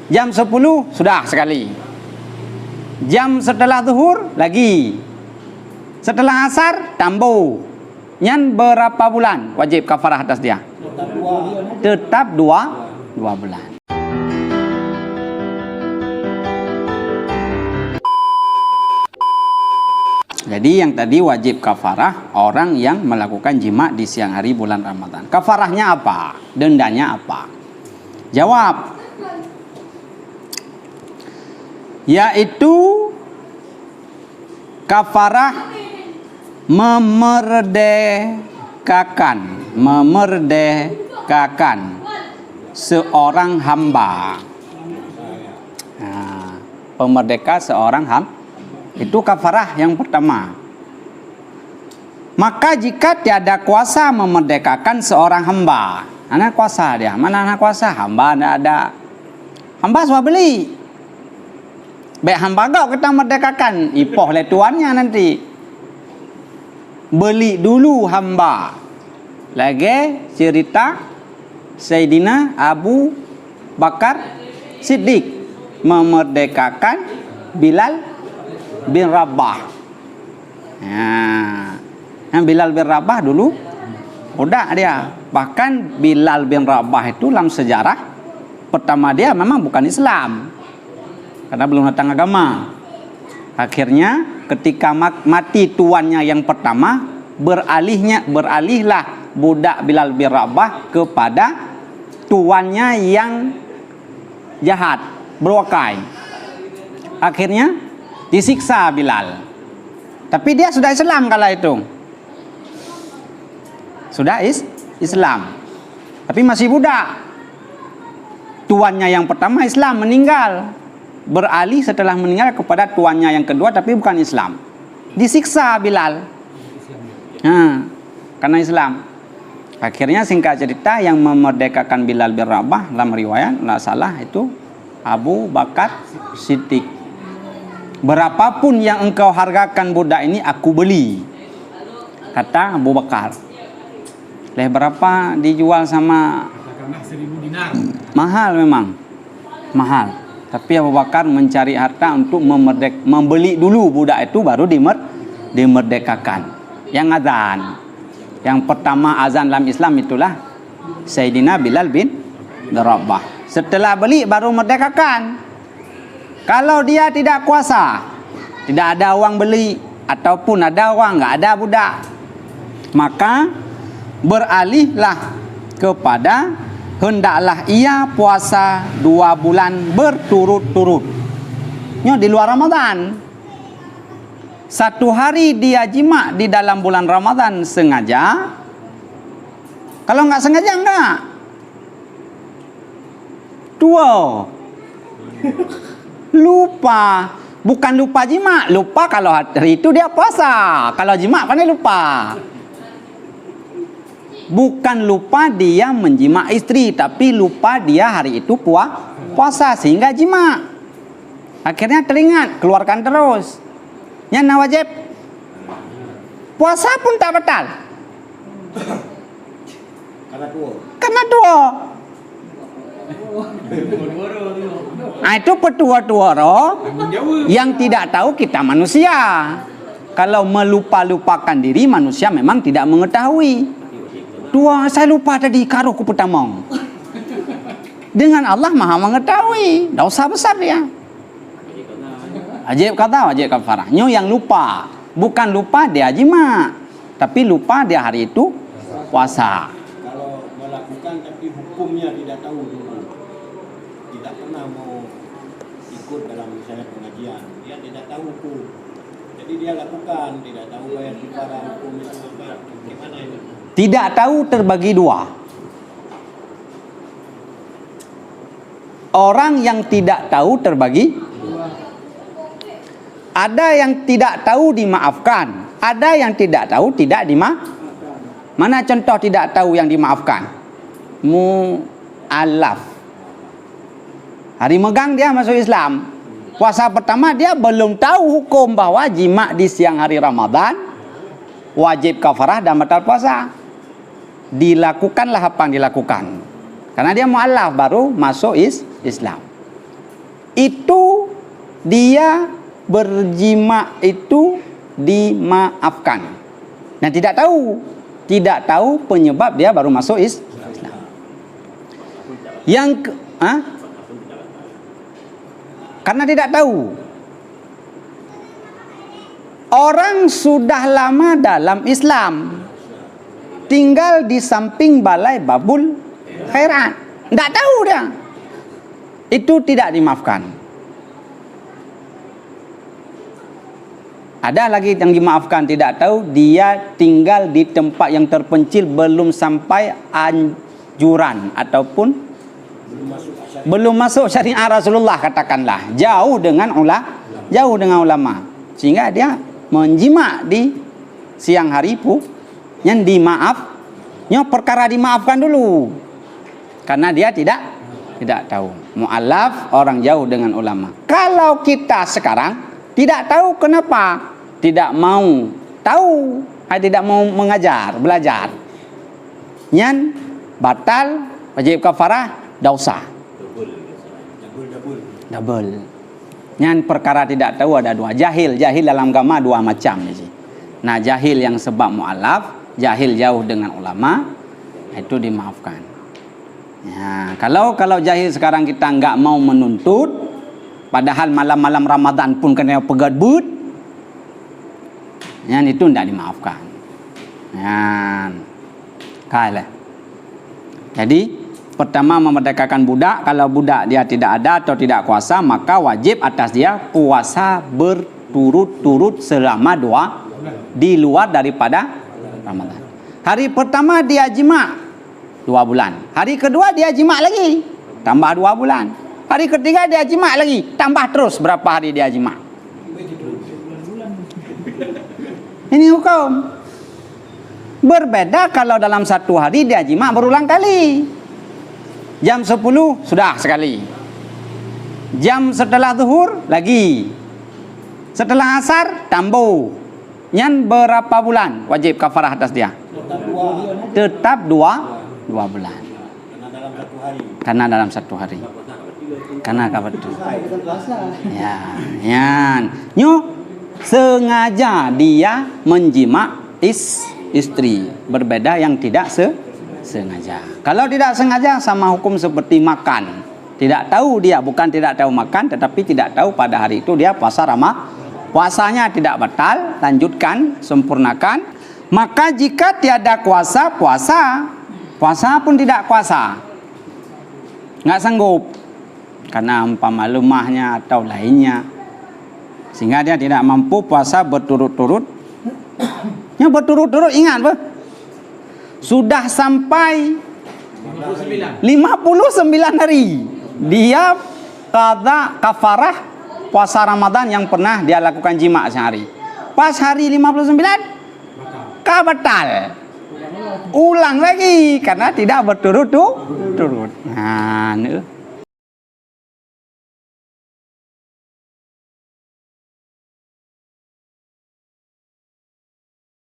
Jam 10 sudah sekali. Jam setelah zuhur lagi. Setelah asar tambah. Nyan berapa bulan wajib kafarah atas dia? Tetap dua bulan. Jadi yang tadi wajib kafarah orang yang melakukan jima di siang hari bulan Ramadan. Kafarahnya apa? Dendanya apa? Jawab. Yaitu kafarah memerdekakan seorang hamba. Nah, pemerdeka seorang hamba itu kafarah yang pertama. Maka jika tiada kuasa memerdekakan seorang hamba, anak kuasa dia, mana anak kuasa? Hamba tidak ada. Hamba sudah beli. Baik hamba kau kita merdekakan, ipoh oleh tuannya nanti. Beli dulu hamba. Lagi cerita Sayyidina Abu Bakar Siddiq memerdekakan Bilal bin Rabah. Yang Bilal bin Rabah dulu budak dia. Bahkan Bilal bin Rabah itu dalam sejarah pertama dia memang bukan Islam, karena belum datang agama. Akhirnya ketika mati tuannya yang pertama, beralihlah budak Bilal bin Rabah kepada tuannya yang jahat, berwakai. Akhirnya disiksa Bilal. Tapi dia sudah Islam kala itu. Sudah Islam. Tapi masih budak. Tuannya yang pertama Islam, meninggal. Beralih setelah meninggal kepada tuannya yang kedua tapi bukan Islam. Disiksa Bilal. Karena Islam. Akhirnya singkat cerita yang memerdekakan Bilal bin Rabah dalam riwayat tidak salah itu Abu Bakar Siddiq. Berapapun yang engkau hargakan budak ini aku beli, kata Abu Bakar. Berapa dijual sama? 1.000 dinar. Mahal memang, mahal. Tapi Abu Bakar mencari harta untuk membeli dulu budak itu baru dimerdekakan. Yang azan, yang pertama azan dalam Islam itulah Sayyidina Bilal bin Rabah. Setelah beli baru merdekakan. Kalau dia tidak kuasa, tidak ada uang beli, ataupun ada uang, nggak ada budak, maka beralihlah kepada hendaklah ia puasa 2 bulan berturut-turut. Ini di luar Ramadan. 1 hari dia jima di dalam bulan Ramadan sengaja. Kalau nggak sengaja enggak. 2. Lupa. Bukan lupa jima. Lupa kalau hari itu dia puasa. Kalau jima kan dia lupa. Bukan lupa dia menjima istri, tapi lupa dia hari itu puasa sehingga jima. Akhirnya teringat, keluarkan terus. Yang wajib. Puasa pun tak batal. Karena dua. Itu petua-tua yang tidak tahu kita manusia. Kalau melupa-lupakan diri manusia memang tidak mengetahui. Saya lupa tadi karuku pertama. Dengan Allah Maha mengetahui. Dosa besar dia. Wajib kafarahnya yang lupa. Bukan lupa dia jima, tapi lupa dia hari itu puasa. Kalau melakukan tapi hukumnya tidak tahu dulu, tidak pernah mau ikut dalam misalnya pengajian, dia tidak tahu hukum, jadi dia lakukan, tidak tahu bayar kifarah hukum itu apa, gimana itu? Tidak tahu terbagi 2. Orang yang tidak tahu terbagi 2. Ada yang tidak tahu dimaafkan, ada yang tidak tahu tidak dimaafkan. Mana contoh tidak tahu yang dimaafkan? Mu'alaf. Hari megang dia masuk Islam. Puasa pertama dia belum tahu hukum bahwa jima di siang hari Ramadan wajib kafarah dan batal puasa. Dilakukanlah apa yang dilakukan. Karena dia mu'alaf baru masuk Islam. itu dia berjima itu dimaafkan. Dan tidak tahu penyebab dia baru masuk Islam. Karena tidak tahu. Orang sudah lama dalam Islam, tinggal di samping balai babul khairat, tidak tahu dia. Itu tidak dimaafkan. Ada lagi yang dimaafkan, tidak tahu, dia tinggal di tempat yang terpencil, belum sampai anjuran ataupun belum masuk syariat Rasulullah, katakanlah jauh dengan ulama, sehingga dia menjima di siang hari pun yang perkara dimaafkan dulu karena dia tidak tahu. Mu'allaf, orang jauh dengan ulama. Kalau kita sekarang tidak tahu, kenapa tidak mau tahu, tidak mau belajar, nyan batal, wajib kafarah, dosa double. Nyan perkara tidak tahu ada dua. Jahil dalam agama dua macam. Nah, jahil yang sebab mu'allaf, jahil jauh dengan ulama, itu dimaafkan. Ya, kalau jahil sekarang kita enggak mau menuntut, padahal malam-malam Ramadan pun kena pegat but, yang itu tidak dimaafkan. Kalah. Jadi pertama, memerdekakan budak. Kalau budak dia tidak ada atau tidak kuasa, maka wajib atas dia puasa berturut-turut selama 2 di luar daripada Ramadan. Hari pertama dia jima 2 bulan. Hari kedua dia jima lagi, tambah 2 bulan. Hari ketiga dia jima lagi, tambah terus berapa hari dia jima. Ini hukum. Berbeda kalau dalam satu hari dia jima berulang kali. Jam 10 sudah sekali. Jam setelah zuhur lagi. Setelah asar tambah. Nyan berapa bulan wajib kafarah atas dia? Tetap 2 bulan. Karena dalam satu hari. Karena apa betul? Ya, nyan. Sengaja dia menjima istri. Berbeda yang tidak sengaja. Kalau tidak sengaja sama hukum seperti makan. Tidak tahu dia, bukan tidak tahu makan, tetapi tidak tahu pada hari itu dia puasa Ramadan. Puasanya tidak batal, lanjutkan, sempurnakan. Maka jika tiada kuasa, puasa pun tidak kuasa, nggak sanggup karena umpama lemahnya atau lainnya, sehingga dia tidak mampu puasa berturut-turut. Yang berturut-turut ingat apa? Sudah sampai 59 hari dia qada kafarah puasa Ramadan yang pernah dia lakukan jima sehari. Pas hari 59 batal, ulang lagi karena tidak berturut-turut. Nah,